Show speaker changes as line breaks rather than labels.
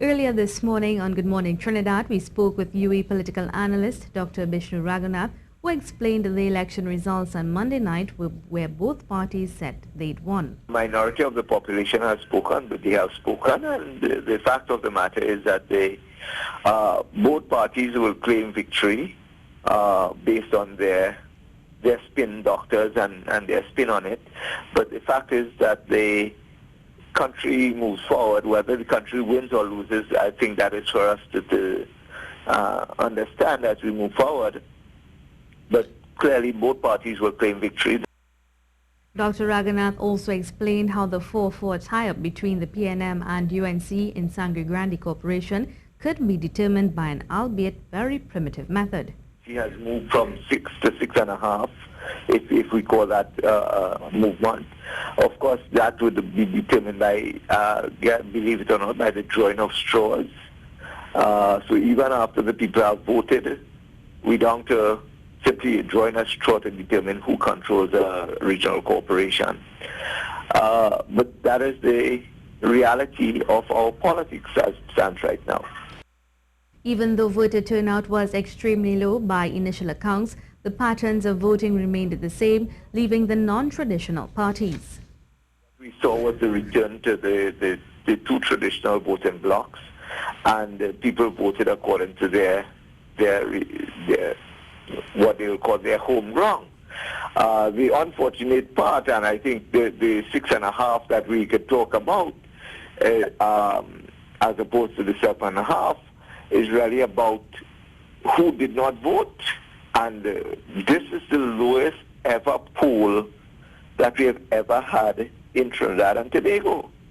Earlier this morning on Good Morning Trinidad, we spoke with UAE political analyst Dr. Bishnu Ragoonath, who explained the election results on Monday night where both parties said they'd won.
Minority of the population has spoken, but they have spoken, and the fact of the matter is that both parties will claim victory based on their spin doctors and their spin on it. But the fact is that the country moves forward. Whether the country wins or loses, I think that is for us to understand as we move forward. But clearly both parties will claim victory.
Dr. Ragoonath also explained how the 4-4 tie-up between the PNM and UNC in Sangre Grande Corporation could be determined by an albeit very primitive method.
He has moved from 6 to 6.5, if we call that movement. Of course, that would be determined by, believe it or not, by the drawing of straws. So even after the people have voted, we don't simply drawing a straw to determine who controls a regional corporation. But that is the reality of our politics as it stands right now.
Even though voter turnout was extremely low by initial accounts, the patterns of voting remained the same, leaving the non-traditional parties.
We saw was the return to the two traditional voting blocks, and people voted according to their what they will call their home ground. The unfortunate part, and I think the 6.5 that we could talk about, as opposed to the 7.5, is really about who did not vote, and this is the lowest ever poll that we have ever had in Trinidad and Tobago.